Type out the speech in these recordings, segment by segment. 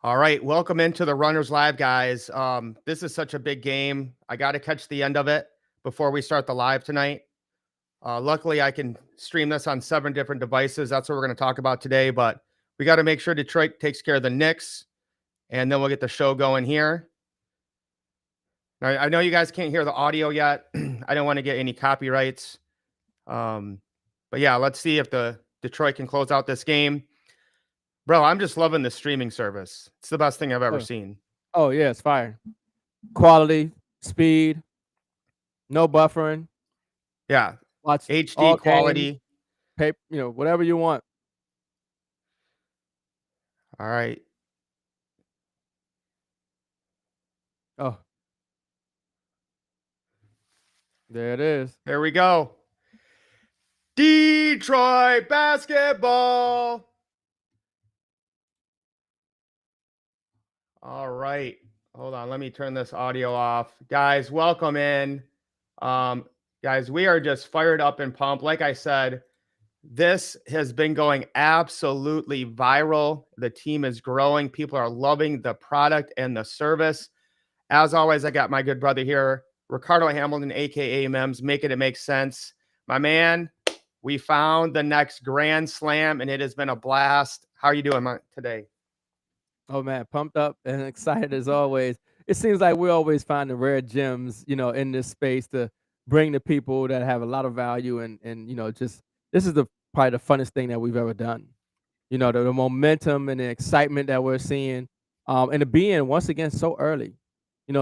All right, welcome into the Runners Live, guys. This is such a big game. I got to catch the end of it before we start the live tonight. Luckily, I can stream this on 7 different devices. That's what we're going to talk about today. But we got to make sure Detroit takes care of the Knicks, and then we'll get the show going here. Now, I know you guys can't hear the audio yet. I don't want to get any copyrights. But yeah, let's see if the Detroit can close out this game. Bro, I'm just loving the streaming service. It's the best thing I've ever seen. Oh yeah, it's fire. Quality, speed, no buffering. Yeah, Watch HD all quality. games, whatever you want. All right. Oh, there it is. There we go. Detroit basketball. All right. Hold on. Let me turn this audio off. Guys, welcome in. Guys, we are just fired up and pumped. Like I said, this has been going absolutely viral. The team is growing. People are loving the product and the service. As always, I got my good brother here, Ricardo Hamilton, aka Mems, making it make sense. My man, we found the next Grand Slam, and it has been a blast. How are you doing today? Oh man, pumped up and excited as always. It seems like we're always finding rare gems, in this space to bring to people that have a lot of value and just this is the probably the funnest thing that we've ever done. The momentum and the excitement that we're seeing, and it being once again so early,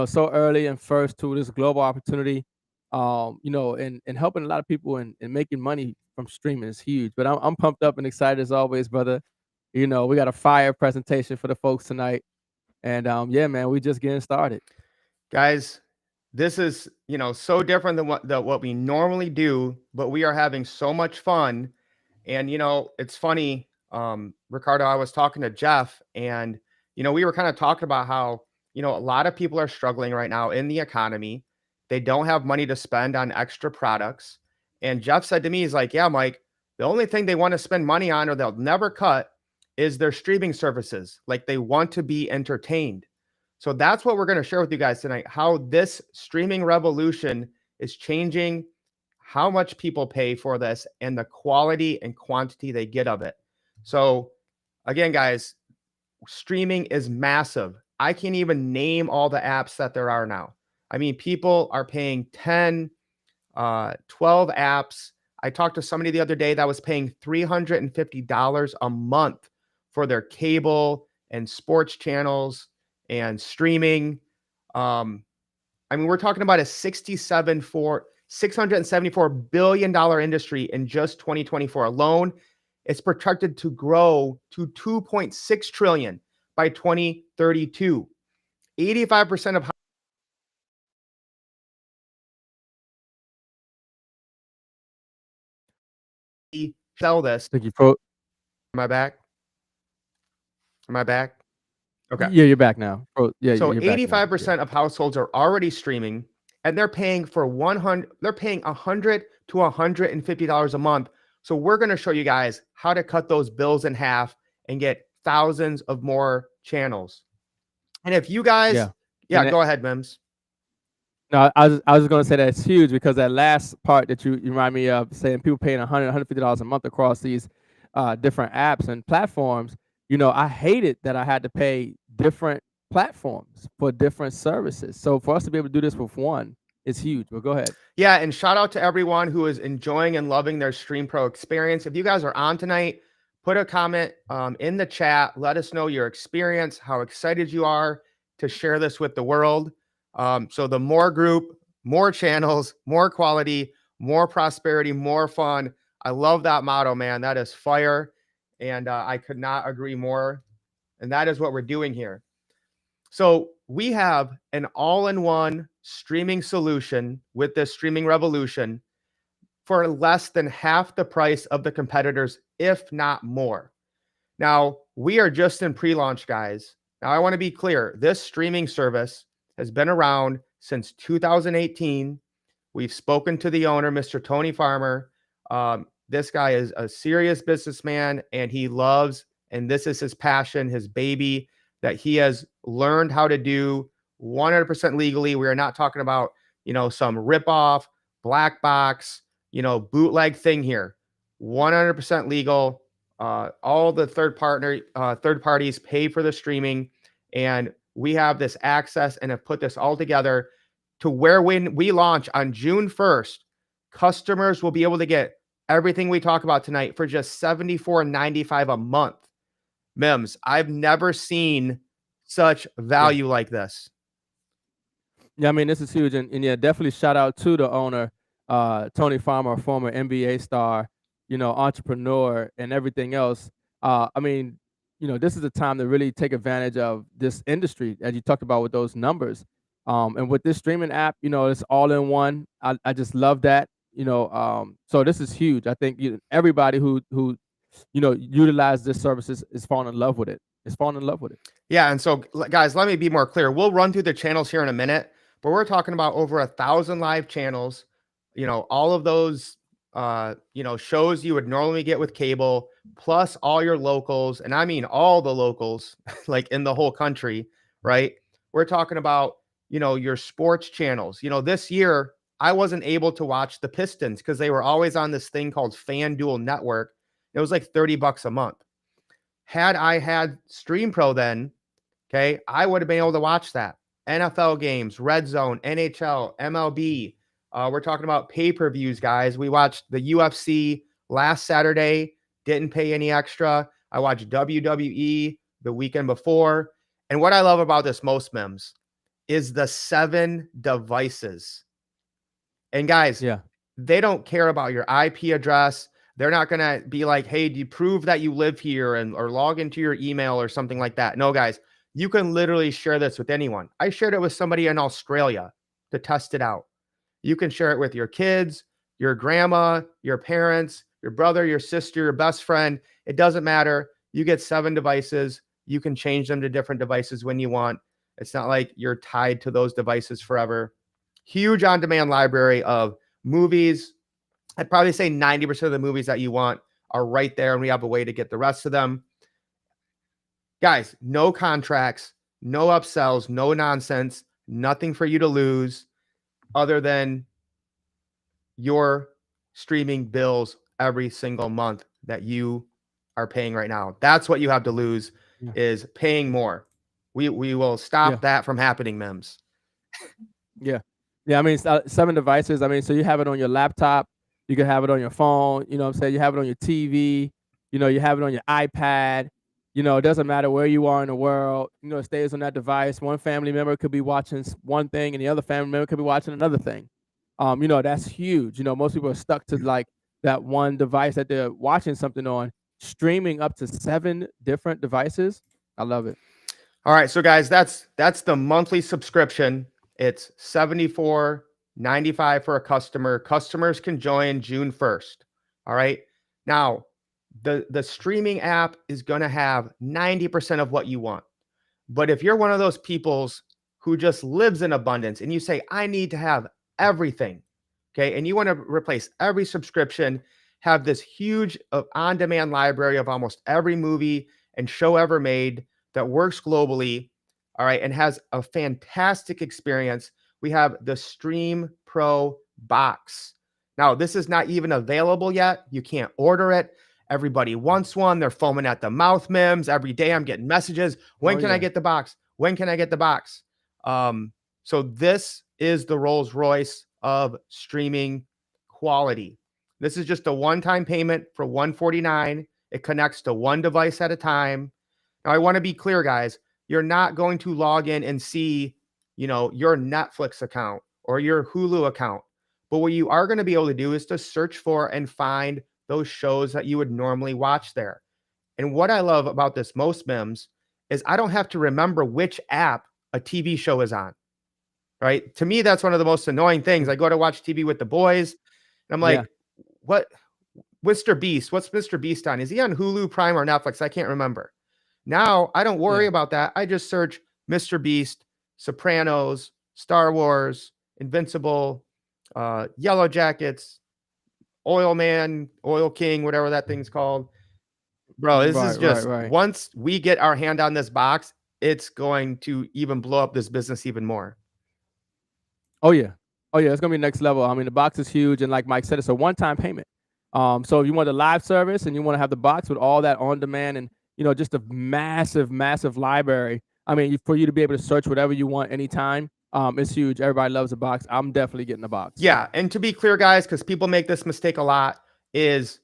so early and first to this global opportunity, and helping a lot of people and making money from streaming is huge. But I'm pumped up and excited as always, brother. We got a fire presentation for the folks tonight. And yeah, man, we just getting started. Guys, this is, so different than what we normally do, but we are having so much fun. And, it's funny, Ricardo, I was talking to Jeff and, we were kind of talking about how, a lot of people are struggling right now in the economy. They don't have money to spend on extra products. And Jeff said to me, he's like, yeah, Mike, the only thing they want to spend money on or they'll never cut is their streaming services. Like they want to be entertained. So that's what we're going to share with you guys tonight, how this streaming revolution is changing how much people pay for this and the quality and quantity they get of it. So again, guys, streaming is massive. I can't even name all the apps that there are now. I mean, people are paying 10, 12 apps. I talked to somebody the other day that was paying $350 a month for their cable and sports channels and streaming. We're talking about a $674 billion industry in just 2024 alone. It's projected to grow to 2.6 trillion by 2032. 85% of sell this. Thank you, folks. Am I back? Am I back? Okay. Yeah, you're back now. Yeah, So you're back now. 85% of households are already streaming, and they're paying for 100. They're paying $100 to $150 a month. So we're going to show you guys how to cut those bills in half and get thousands of more channels. And if you guys, go ahead, Mims. No, I was going to say that it's huge because that last part that you remind me of, saying people paying $100, $150 a month across these different apps and platforms. I hated that I had to pay different platforms for different services. So for us to be able to do this with one is huge. But go ahead. Yeah, and shout out to everyone who is enjoying and loving their Stream Pro experience. If you guys are on tonight, put a comment in the chat. Let us know your experience, how excited you are to share this with the world. So the more group, more channels, more quality, more prosperity, more fun. I love that motto, man. That is fire. And I could not agree more. And that is what we're doing here. So we have an all-in-one streaming solution with this streaming revolution for less than half the price of the competitors, if not more. Now, we are just in pre-launch, guys. Now, I want to be clear. This streaming service has been around since 2018. We've spoken to the owner, Mr. Tony Farmer. This guy is a serious businessman, and he loves, and this is his passion, his baby. that he has learned how to do 100% legally. We are not talking about, some ripoff, black box, bootleg thing here. 100% legal. All the third parties pay for the streaming, and we have this access and have put this all together to where when we launch on June 1st, customers will be able to get everything we talk about tonight for just $74.95 a month. Mims, I've never seen such Yeah. value like this. Yeah, I mean, this is huge, and yeah, definitely shout out to the owner, Tony Farmer, former NBA star, entrepreneur, and everything else. I mean, this is the time to really take advantage of this industry, as you talked about with those numbers, and with this streaming app, it's all in one. I just love that, so this is huge. I think everybody who utilize this services is falling in love with it. It's falling in love with it. Yeah, and so guys, let me be more clear. We'll run through the channels here in a minute, but we're talking about over 1,000 live channels. All of those, shows you would normally get with cable, plus all your locals, and I mean all the locals, like in the whole country, right? We're talking about, your sports channels. This year I wasn't able to watch the Pistons because they were always on this thing called FanDuel Network. It was like $30 a month. Had I had Stream Pro then, okay, I would have been able to watch that. NFL games, Red Zone, NHL, MLB. We're talking about pay-per-views, guys. We watched the UFC last Saturday, didn't pay any extra. I watched WWE the weekend before. And what I love about this most, Mims, is the 7 devices. And guys, Yeah. they don't care about your IP address. They're not going to be like, hey, do you prove that you live here or log into your email or something like that? No, guys, you can literally share this with anyone. I shared it with somebody in Australia to test it out. You can share it with your kids, your grandma, your parents, your brother, your sister, your best friend. It doesn't matter. You get 7 devices. You can change them to different devices when you want. It's not like you're tied to those devices forever. Huge on-demand library of movies. I'd probably say 90% of the movies that you want are right there, and we have a way to get the rest of them. Guys, no contracts, no upsells, no nonsense, nothing for you to lose other than your streaming bills every single month that you are paying right now. That's what you have to lose, Yeah. is paying more. We will Yeah. stop that from happening, Mims. Yeah. Yeah, I mean, 7 devices. I mean, so you have it on your laptop, you can have it on your phone, you know what I'm saying? You have it on your TV, you have it on your iPad, it doesn't matter where you are in the world, it stays on that device. One family member could be watching one thing and the other family member could be watching another thing. That's huge. Most people are stuck to like that one device that they're watching something on. Streaming up to 7 different devices. I love it. All right, so guys, that's the monthly subscription. It's $74.95 for a customer. Customers can join June 1st. All right. Now, the streaming app is going to have 90% of what you want. But if you're one of those peoples who just lives in abundance and you say, I need to have everything, okay, and you want to replace every subscription, have this huge on-demand library of almost every movie and show ever made that works globally, all right, and has a fantastic experience, we have the Stream Pro box. Now, this is not even available yet. You can't order it. Everybody wants one. They're foaming at the mouth, Mims. Every day I'm getting messages. When Oh can I yeah. get the box? When can I get the box? So this is the Rolls Royce of streaming quality. This is just a one-time payment for $149. It connects to one device at a time. Now, I want to be clear, guys. You're not going to log in and see, your Netflix account or your Hulu account. But what you are going to be able to do is to search for and find those shows that you would normally watch there. And what I love about this most, Mims, is I don't have to remember which app a TV show is on, right? To me, that's one of the most annoying things. I go to watch TV with the boys, and I'm Yeah. like, what? Mr. Beast, what's Mr. Beast on? Is he on Hulu, Prime, or Netflix? I can't remember. Now, I don't worry Yeah. about that. I just search Mr. Beast, Sopranos, Star Wars, Invincible, Yellow Jackets, Oil Man, Oil King, whatever that thing's called. Bro, this is Right, right, just right. once we get our hand on this box, it's going to even blow up this business even more. Oh yeah. Oh yeah, it's gonna be next level. I mean, the box is huge, and like Mike said, it's a one-time payment. So if you want a live service and you want to have the box with all that on demand and just a massive, massive library. I mean, for you to be able to search whatever you want anytime, it's huge. Everybody loves a box. I'm definitely getting a box. Yeah, and to be clear, guys, because people make this mistake a lot, is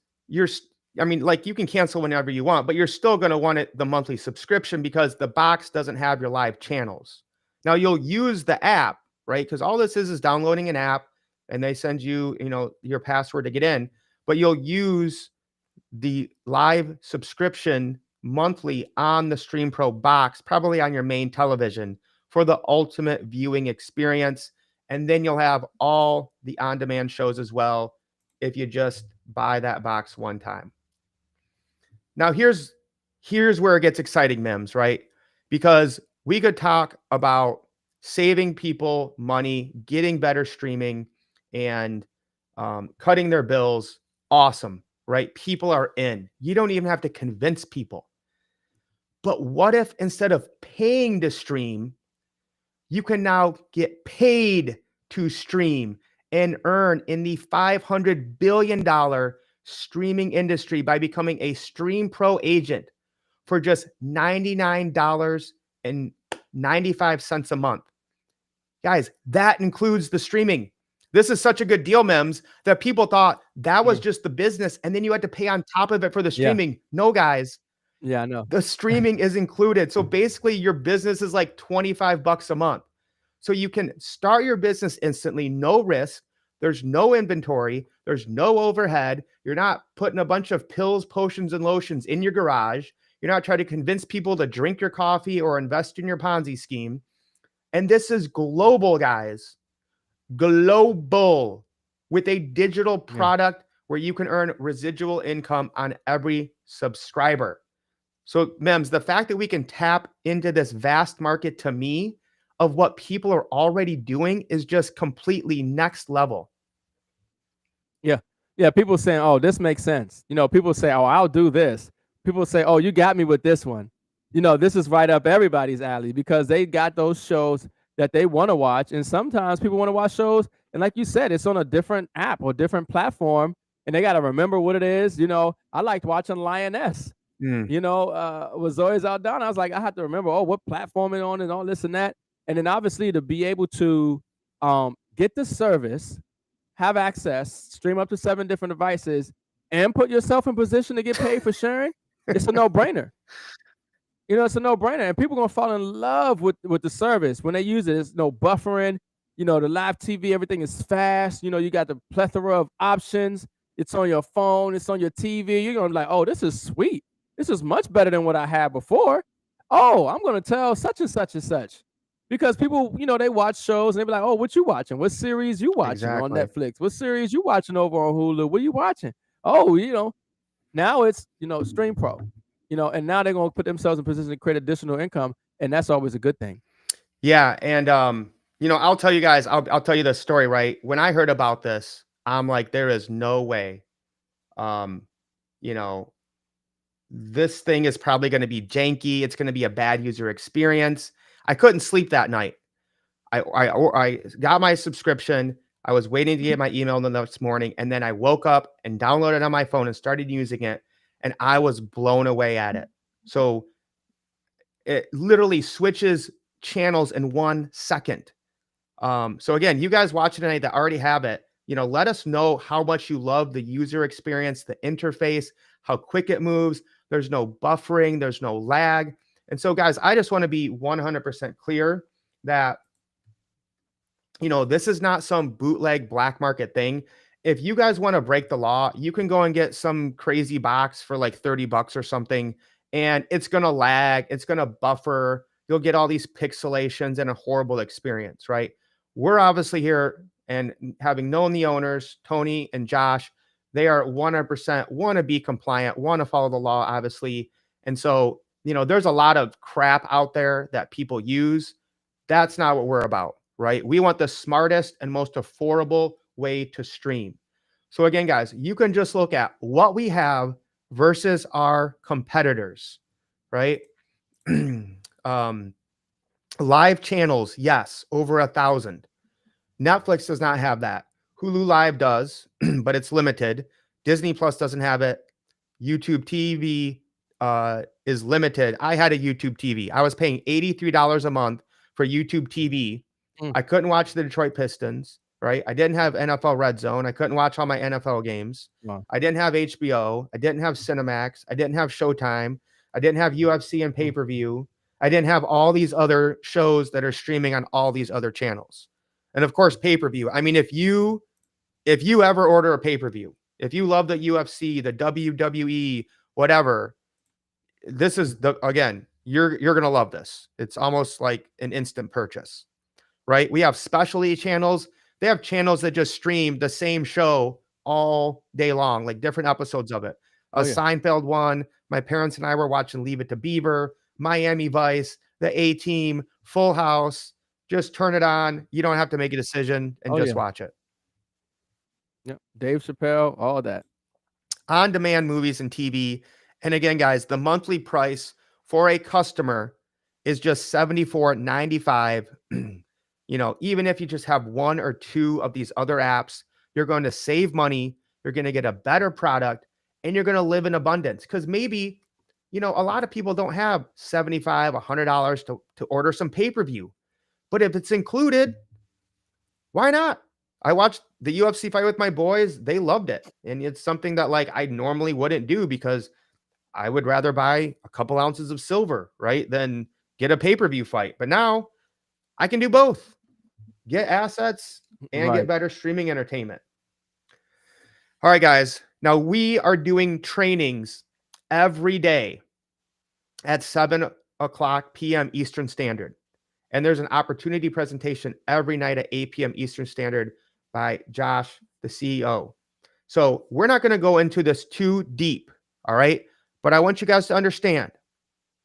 I mean, like you can cancel whenever you want, but you're still going to want the monthly subscription because the box doesn't have your live channels. Now you'll use the app, right? Because all this is downloading an app, and they send you, your password to get in, but you'll use the live subscription monthly on the Stream Pro box, probably on your main television for the ultimate viewing experience. And then you'll have all the on-demand shows as well if you just buy that box one time. Now here's where it gets exciting, Mims, right? Because we could talk about saving people money, getting better streaming, and cutting their bills. Awesome, right? People are in. You don't even have to convince people. But what if instead of paying to stream, you can now get paid to stream and earn in the $500 billion streaming industry by becoming a Stream Pro agent for just $99.95 a month. Guys, that includes the streaming. This is such a good deal, Mems, that people thought that was just the business and then you had to pay on top of it for the Yeah. streaming. No, guys, Yeah, I know. the streaming is included. So basically your business is like $25 a month. So you can start your business instantly, no risk. There's no inventory. There's no overhead. You're not putting a bunch of pills, potions, and lotions in your garage. You're not trying to convince people to drink your coffee or invest in your Ponzi scheme. And this is global, guys. Global, with a digital product where you can earn residual income on every subscriber. So, Mems, the fact that we can tap into this vast market, to me, of what people are already doing is just completely next level. Yeah. Yeah, people saying, "Oh, this makes sense." People say, "Oh, I'll do this." People say, "Oh, you got me with this one." This is right up everybody's alley because they got those shows that they want to watch, and sometimes people want to watch shows, and like you said, it's on a different app or different platform, and they got to remember what it is. I liked watching Lioness. Mm. With Zoe Saldana, I was like, I have to remember, what platform it on and all this and that, and then obviously to be able to get the service, have access, stream up to 7 different devices, and put yourself in position to get paid for sharing, it's a no-brainer. It's a no-brainer, and people gonna fall in love with the service when they use it. There's no buffering. The live TV, everything is fast. You got the plethora of options. It's on your phone. It's on your TV. You're gonna be like, oh, this is sweet. This is much better than what I had before. Oh, I'm gonna tell such and such and such. Because people, they watch shows and they be like, oh, what you watching? What series you watching on Exactly. Netflix? What series you watching over on Hulu? What are you watching? Oh, now it's, Stream Pro, and now they're going to put themselves in position to create additional income. And that's always a good thing. Yeah. And, I'll tell you guys, I'll tell you the story, right? When I heard about this, I'm like, there is no way, you know, this thing is probably going to be janky. It's going to be a bad user experience. I couldn't sleep that night. I got my subscription. I was waiting to get my email the next morning, and then I woke up and downloaded it on my phone and started using it, and I was blown away at it. So it literally switches channels in 1 second. So again, you guys watching tonight that already have it, let us know how much you love the user experience, the interface, how quick it moves. There's no buffering, there's no lag. And so, guys, I just want to be 100% clear that this is not some bootleg black market thing. If you guys want to break the law, you can go and get some crazy box for like $30 or something, and it's going to lag, it's going to buffer. You'll get all these pixelations and a horrible experience, right? We're obviously here, and having known the owners, Tony and Josh, they are 100% want to be compliant, want to follow the law, obviously. And so, there's a lot of crap out there that people use. That's not what we're about, right? We want the smartest and most affordable way to stream. So again, guys, you can just look at what we have versus our competitors, right? Um, Live channels, yes, over 1,000. Netflix does not have that. Hulu Live does, but it's limited. Disney Plus doesn't have it. YouTube TV is limited. I had a YouTube TV. I was paying $83 a month for YouTube TV. Mm, I couldn't watch the Detroit Pistons, right? I didn't have NFL Red Zone. I couldn't watch all my NFL games. wow. I didn't have HBO. I didn't have Cinemax. I didn't have Showtime. I didn't have UFC and Mm, pay-per-view. I didn't have all these other shows that are streaming on all these other channels. And of course, pay-per-view. I mean, if you ever order a pay-per-view, if you love the UFC, the WWE, whatever, this is the again, you're gonna love this. It's almost like an instant purchase, right? We have specialty channels. They have channels that just stream the same show all day long, like different episodes of it. A oh, yeah. Seinfeld one. My parents and I were watching Leave It to Beaver, Miami Vice, The A Team, Full House. Just turn it on. You don't have to make a decision and Oh, just yeah. watch it. Yep. Dave Chappelle, all that. On demand movies and TV. And again, guys, the monthly price for a customer is just $74.95. Even if you just have one or two of these other apps, you're going to save money, you're going to get a better product, and you're going to live in abundance. Because maybe, a lot of people don't have $75, $100 to order some pay-per-view. But if it's included, why not? I watched the UFC fight with my boys. They loved it. And it's something that like I normally wouldn't do because I would rather buy a couple ounces of silver, right? Than get a pay-per-view fight. But now I can do both. Get assets and get Right. better streaming entertainment. All right, guys. Now we are doing trainings every day at 7 o'clock p.m. Eastern Standard. And there's an opportunity presentation every night at 8 p.m. Eastern Standard by Josh, the CEO. So we're not going to go into this too deep, all right? But I want you guys to understand,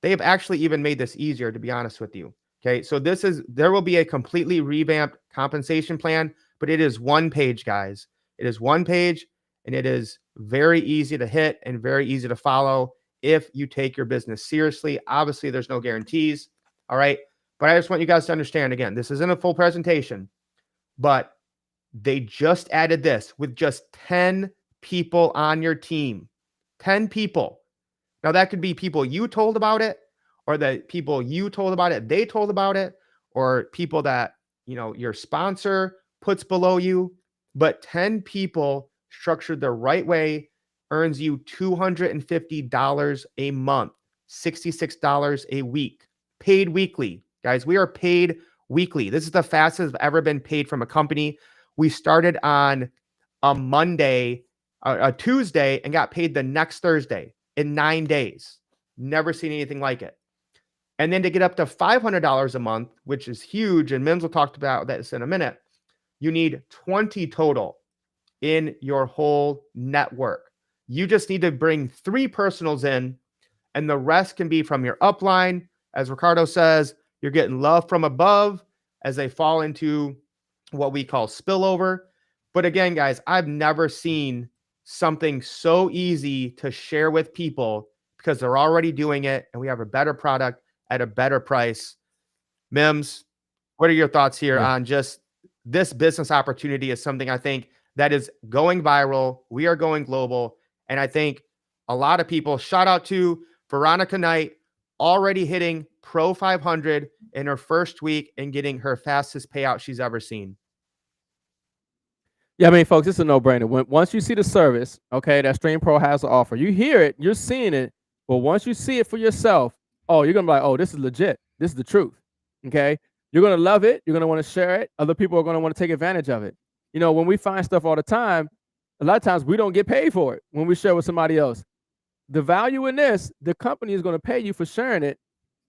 they have actually even made this easier, to be honest with you. Okay, so there will be a completely revamped compensation plan, but it is one page, guys. It is one page, and it is very easy to hit and very easy to follow if you take your business seriously. Obviously, there's no guarantees, all right? But I just want you guys to understand, again, this isn't a full presentation, but they just added this with just 10 people on your team. 10 people. Now, that could be people you told about it, or the people you told about it, they told about it, or people that, your sponsor puts below you. But 10 people structured the right way earns you $250 a month, $66 a week, paid weekly. Guys, we are paid weekly. This is the fastest I've ever been paid from a company. We started on a Monday, a Tuesday, and got paid the next Thursday in 9 days. Never seen anything like it. And then to get up to $500 a month, which is huge, and Mims will talk about this in a minute, you need 20 total in your whole network. You just need to bring 3 personals in, and the rest can be from your upline. As Ricardo says, you're getting love from above as they fall into what we call spillover. But again, guys, I've never seen something so easy to share with people because they're already doing it and we have a better product at a better price. Mims, what are your thoughts here Yeah. on just this business opportunity is something I think that is going viral. We are going global. And I think a lot of people, shout out to Veronica Knight, already hitting Pro 500 in her first week and getting her fastest payout she's ever seen. Yeah, I mean, folks, it's a no-brainer. Once you see the service, okay, that Stream Pro has to offer, you hear it, you're seeing it, but once you see it for yourself, oh, you're gonna be like, oh, this is legit. This is the truth. Okay. You're gonna love it. You're gonna want to share it. Other people are gonna want to take advantage of it. When we find stuff all the time, a lot of times we don't get paid for it when we share with somebody else. The value in this, the company is going to pay you for sharing it.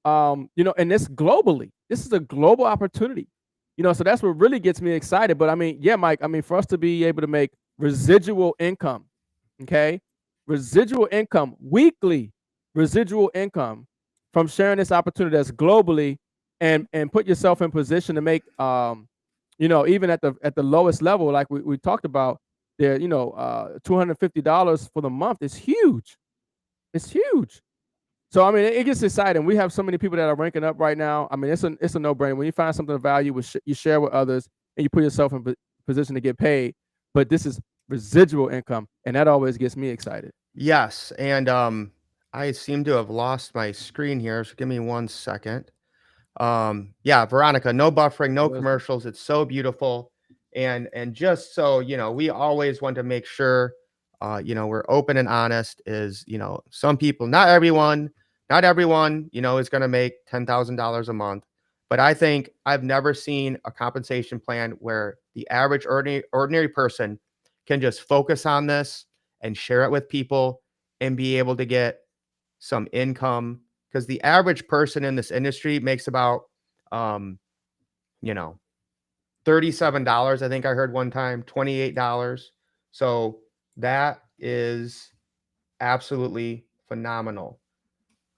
And this globally. This is a global opportunity. So that's what really gets me excited. But I mean, yeah, Mike, I mean, for us to be able to make residual income, okay? Residual income, weekly residual income from sharing this opportunity that's globally and put yourself in position to make even at the lowest level, like we talked about there, $250 for the month is huge. It's huge. So I mean, it gets exciting. We have so many people that are ranking up right now. I mean, it's a no brainer. When you find something of value, you share with others, and you put yourself in position to get paid. But this is residual income, and that always gets me excited. Yes, and I seem to have lost my screen here, so give me 1 second. Yeah, Veronica, no buffering, no commercials. It's so beautiful. And just so, we always want to make sure we're open and honest is, some people, not everyone, is going to make $10,000 a month. But I think I've never seen a compensation plan where the average ordinary person can just focus on this and share it with people and be able to get some income, because the average person in this industry makes about um, you know, $37, I think I heard one time, $28. So that is absolutely phenomenal.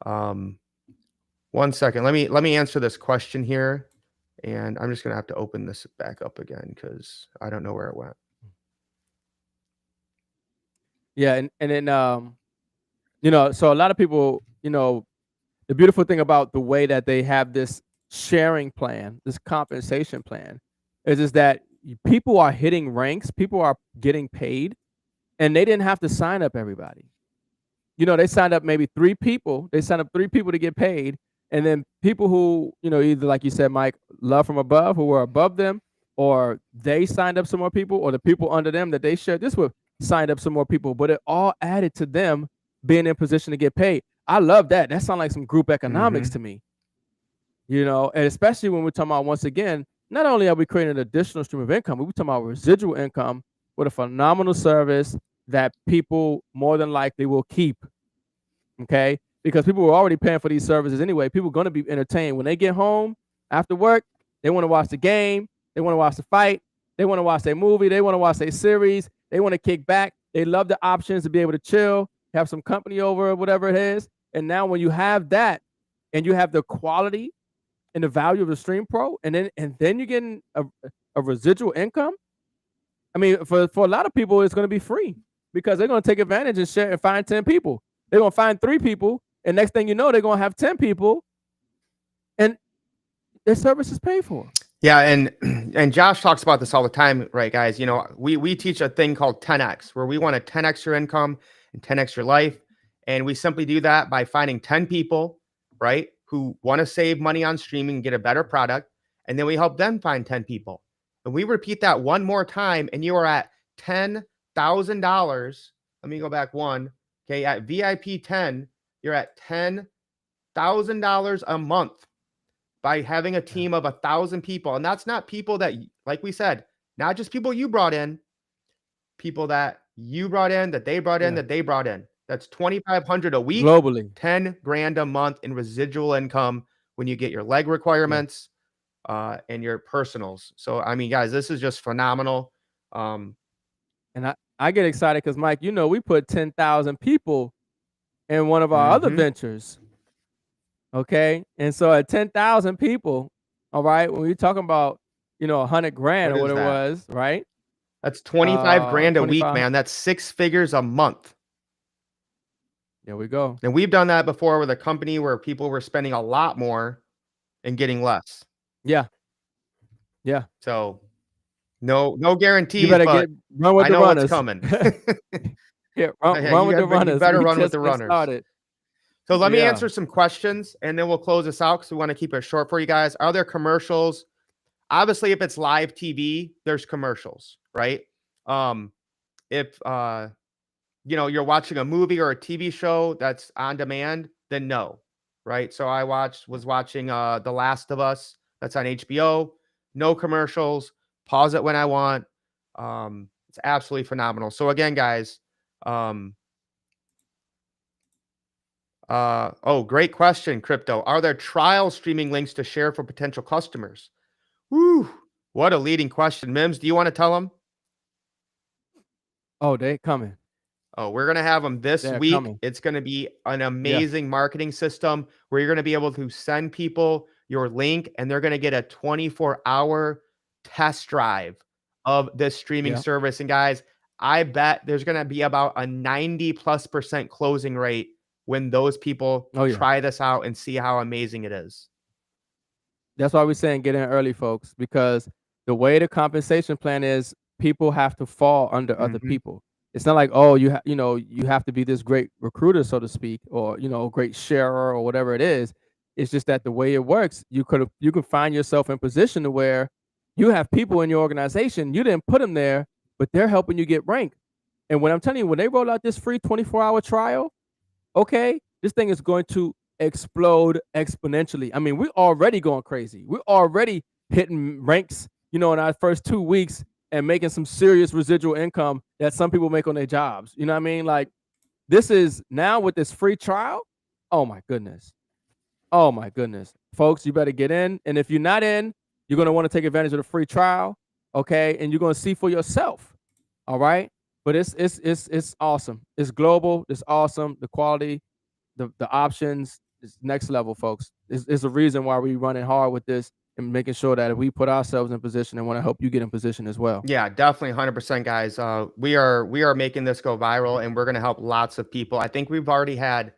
Um, 1 second. Let me answer this question here. And I'm just gonna have to open this back up again because I don't know where it went. Yeah, and then so a lot of people, the beautiful thing about the way that they have this sharing plan, this compensation plan, is that people are hitting ranks, people are getting paid, and they didn't have to sign up everybody. They signed up maybe 3 people. They signed up 3 people to get paid, and then people who, either like you said, Mike, love from above, who were above them, or they signed up some more people, or the people under them that they shared this with signed up some more people, but it all added to them being in position to get paid. I love that. That sounds like some group economics Mhm. to me. And especially when we're talking about, once again, not only are we creating an additional stream of income, but we're talking about residual income with a phenomenal service that people more than likely will keep. Okay, because people were already paying for these services anyway. People are going to be entertained when they get home after work. They want to watch the game. They want to watch the fight. They want to watch their movie. They want to watch their series. They want to kick back. They love the options to be able to chill, have some company over, whatever it is. And now when you have that, and you have the quality and the value of the Stream Pro, and then you're getting a residual income. I mean, for a lot of people, it's going to be free because they're going to take advantage and share and find 10 people. They're going to find 3 people, and next thing you know, they're going to have 10 people, and their service is paid for. Yeah, and and Josh talks about this all the time, right, guys? We teach a thing called 10x, where we want to 10x your income and 10x your life, and we simply do that by finding 10 people, right, who want to save money on streaming and get a better product, and then we help them find 10 people, and we repeat that one more time, and you are at $10,000. Let me go back one. Okay, at VIP 10, you're at $10,000 a month by having a team of 1,000 people. And that's not people that, like we said, not just people you brought in, people that you brought in, that they brought in, Yeah, that they brought in. That's 2,500 a week, globally. 10 grand a month in residual income when you get your leg Yeah, requirements and your personals. So, I mean, guys, this is just phenomenal. and I get excited because, Mike, we put 10,000 people in one of our other Mhm. ventures. Okay, and so at 10,000 people, all right, when you're talking about 100 grand What or what is it that? was, right? That's 25 grand a week, 25. man. That's 6 figures a month. There we go. And we've done that before with a company where people were spending a lot more and getting less. Yeah, yeah. So no You guarantees, better but run with I the know what's runners. coming. Yeah, Yeah, run with the you runners. better We run with just the get runners. started. So let me Yeah, answer some questions and then we'll close this out because we want to keep it short for you guys. Are there commercials? Obviously, if it's live TV, there's commercials, right? If you're watching a movie or a TV show that's on demand, then no, right? So I was watching The Last of Us, that's on HBO, no commercials, pause it when I want. It's absolutely phenomenal. So again, guys, um, oh, great question, Crypto. Are there trial streaming links to share for potential customers? Woo, what a leading question. Mims, do you want to tell them? oh, they coming. Oh, we're going to have them this They're week. coming. It's going to be an Yeah, amazing marketing system where you're going to be able to send people your link and they're going to get a 24-hour test drive of this streaming yeah. service. And guys, I bet there's going to be about a 90+% closing rate when those people Oh, yeah. try this out and see how amazing it is. That's why we're saying get in early, folks, because the way the compensation plan is, people have to fall under other Mhm. people. It's not like, oh, you have to be this great recruiter, so to speak, or great sharer or whatever it is. It's just that the way it works, you could find yourself in position to where you have people in your organization, you didn't put them there, but they're helping you get ranked. And when I'm telling you, when they roll out this free 24-hour trial, okay, this thing is going to explode exponentially. I mean, we're already going crazy. We're already hitting ranks, in our first 2 weeks and making some serious residual income that some people make on their jobs. You know what I mean? Like, this is now with this free trial. Oh my goodness. Oh my goodness. Folks, you better get in. And if you're not in, you're going to want to take advantage of the free trial. Okay. And you're going to see for yourself. All right. But it's awesome. It's global. It's awesome. The quality, the options is next level, folks. It's a reason why we running hard with this and making sure that we put ourselves in position and want to help you get in position as well. Yeah, definitely 100% guys. We are making this go viral and we're going to help lots of people. I think we've already had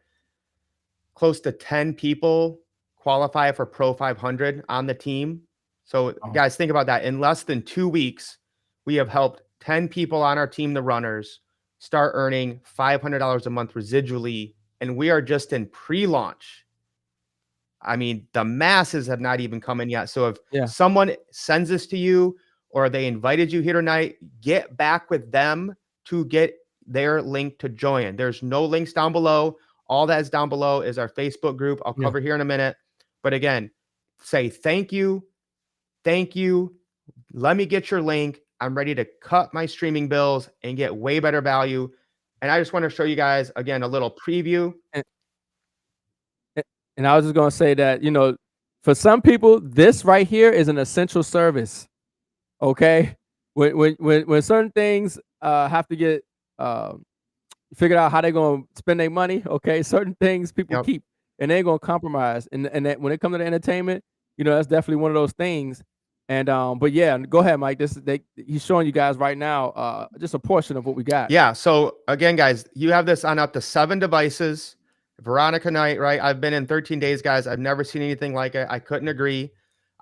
close to 10 people qualify for Pro 500 on the team. So Oh, guys, think about that. In less than 2 weeks, we have helped 10 people on our team, the runners, start earning $500 a month residually, and we are just in pre-launch. I mean, the masses have not even come in yet. So if yeah, someone sends this to you or they invited you here tonight, get back with them to get their link to join. There's no links down below. All that is down below is our Facebook group. I'll yeah. cover here in a minute. But again, say thank you. Thank you. Let me get your link. I'm ready to cut my streaming bills and get way better value. And I just want to show you guys again a little preview. And, and and I was just gonna say that, for some people, this right here is an essential service. Okay. When certain things have to get figured out how they're gonna spend their money. Okay, certain things people Yep. keep, and they ain't gonna compromise. And that when it comes to the entertainment, that's definitely one of those things. And but yeah, go ahead, Mike. He's showing you guys right now just a portion of what we got. Yeah. So again, guys, you have this on up to 7 devices. Veronica Knight, right? I've been in 13 days, guys. I've never seen anything like it. I couldn't agree.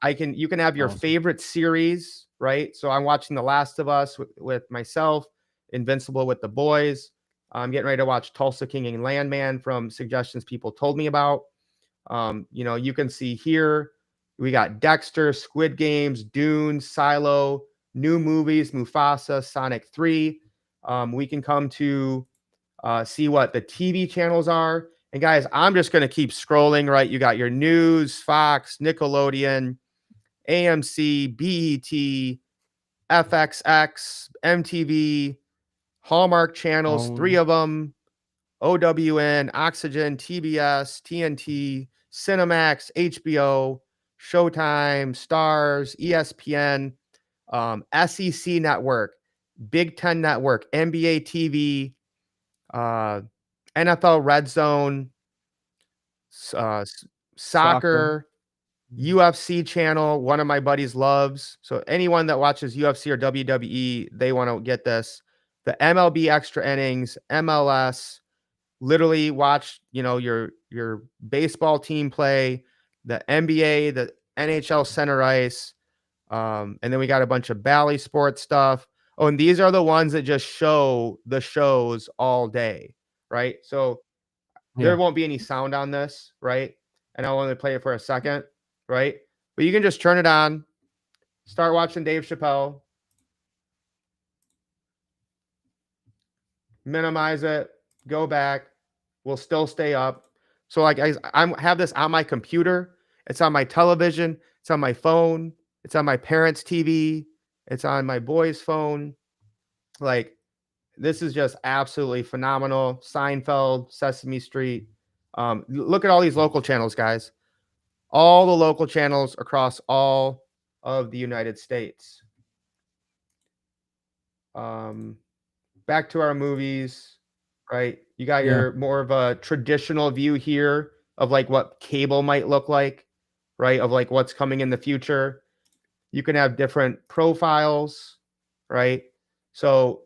You can have your Awesome. favorite series, right? So I'm watching The Last of Us with myself, Invincible with the boys. I'm getting ready to watch Tulsa King and Landman from suggestions people told me about. You can see here we got Dexter, Squid Games, Dune, Silo, new movies, Mufasa, Sonic 3. We can come to see what the TV channels are. And guys, I'm just going to keep scrolling, right? You got your news, Fox, Nickelodeon, AMC, BET, FXX, MTV, Hallmark channels, 3 Um, of them, OWN, Oxygen, TBS, TNT, Cinemax, HBO, Showtime, Stars, ESPN, SEC Network, Big Ten Network, NBA TV, uh, NFL Red Zone, Soccer. soccer, UFC channel. One of my buddies loves. So anyone that watches UFC or WWE, they want to get this. The MLB extra innings, MLS. Literally watch, your baseball team play, the NBA, the NHL center ice, and then we got a bunch of Bally Sports stuff. Oh, and these are the ones that just show the shows all day, right? So there Yeah. won't be any sound on this, right? And I'll only play it for a second, right? But you can just turn it on, start watching Dave Chappelle, minimize it, go back, will still stay up. So like I have this on my computer, it's on my television, it's on my phone, it's on my parents' TV, it's on my boy's phone. Like this is just absolutely phenomenal. Seinfeld, Sesame Street. Look at all these local channels, guys. All the local channels across all of the United States. Um, Back to our movies, right? You got Yeah. your more of a traditional view here of like what cable might look like, right? Of like what's coming in the future. You can have different profiles, right? So,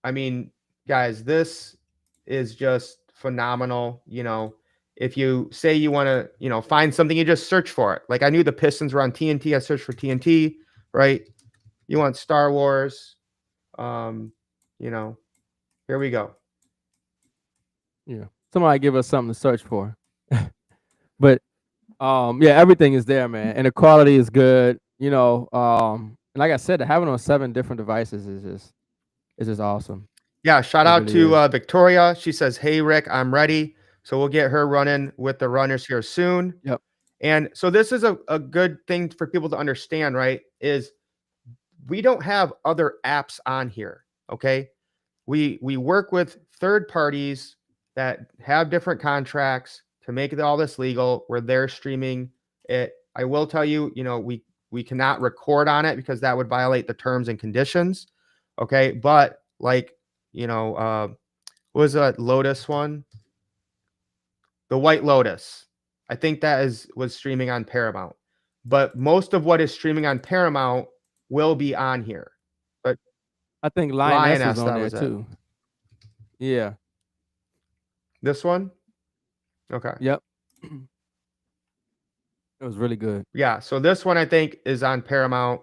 I mean, guys, this is just phenomenal. If you say you want to, find something, you just search for it. Like I knew the Pistons were on TNT. I searched for TNT, right? You want Star Wars. Um, you know, Here we go. Yeah. Somebody give us something to search for. But yeah, everything is there, man, and the quality is good. And like I said, having on 7 different devices is just awesome. Yeah, shout It out really to is. Victoria. She says, "Hey Rick, I'm ready." So we'll get her running with the runners here soon. Yep. And so this is a good thing for people to understand, right? Is we don't have other apps on here. Okay. We work with third parties that have different contracts to make all this legal where they're streaming it. I will tell you, we cannot record on it because that would violate the terms and conditions. Okay. But like, what was that Lotus one? The White Lotus. I think that was streaming on Paramount. But most of what is streaming on Paramount will be on here. But I think Lioness is Lioness, on that there was it. too. Yeah. This one? Okay. Yep. It was really good. Yeah, so this one I think is on Paramount,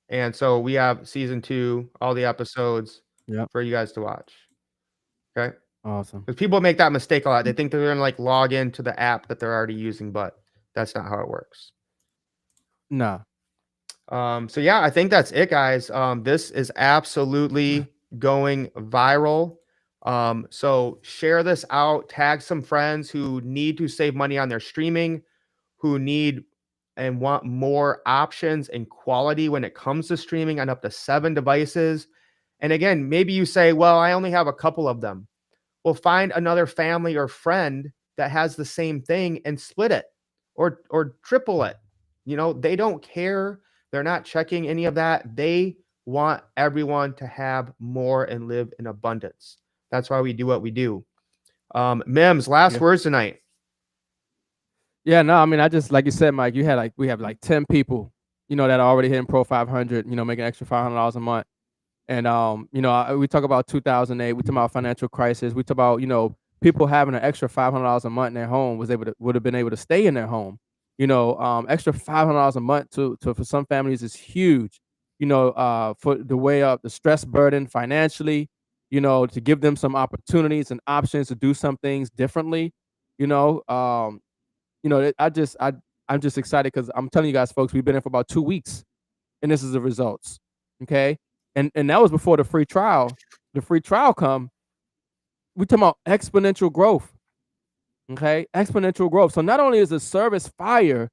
and so we have season 2, all the episodes Yep. for you guys to watch. Okay? Awesome. Because people make that mistake a lot. They think they're gonna, like, log into the app that they're already using, but that's not how it works. Nah. So yeah, I think that's it, guys. This is absolutely going viral. So share this out, tag some friends who need to save money on their streaming, who need and want more options and quality when it comes to streaming on up to 7 devices. And again, maybe you say, well, I only have a couple of them. Well, find another family or friend that has the same thing and split it or triple it. They don't care. They're not checking any of that. They want everyone to have more and live in abundance. That's why we do what we do. Mims, last Yeah. words tonight. Yeah, no, I mean, I just like you said, Mike, we have like 10 people, that are already hitting Pro 500, making extra $500 a month. And we talk about 2008, we talk about financial crisis, we talk about, people having an extra $500 a month in their home would have been able to stay in their home. Extra $500 a month for some families is huge. For the way up the stress burden financially, to give them some opportunities and options to do some things differently. You know, um, I'm just excited because I'm telling you guys, folks, we've been in for about 2 weeks, and this is the results. Okay, and that was before the free trial. The free trial come. We talking about exponential growth. Okay, exponential growth. So not only is the service fire,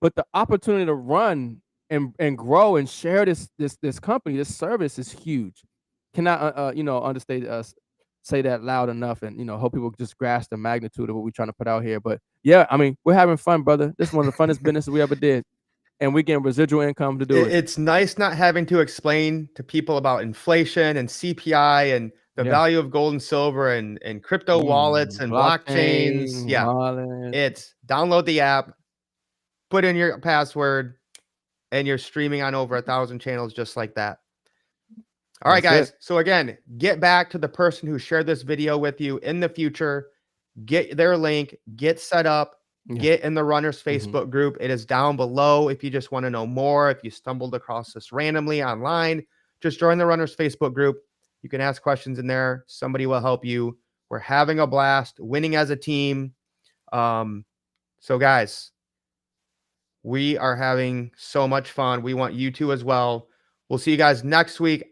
but the opportunity to run and grow and share this company, this service is huge. Cannot understate us say that loud enough, and hope people just grasp the magnitude of what we're trying to put out here. But yeah, I mean, we're having fun, brother. This is one of the funnest businesses we ever did, and we getting residual income to do it. It's nice not having to explain to people about inflation and CPI and the Yeah. value of gold and silver and crypto wallets and blockchains. Blockchain, Yeah, wallet. it's download the app, put in your password, and you're streaming on over 1,000 channels just like that. All right, That's it. guys. So again, get back to the person who shared this video with you in the future. Get their link, get set up, Yeah. get in the runners Mhm. Facebook group. It is down below. If you just want to know more, if you stumbled across this randomly online, just join the runners Facebook group. You can ask questions in there. Somebody will help you. We're having a blast, winning as a team. So guys, we are having so much fun. We want you to as well. We'll see you guys next week.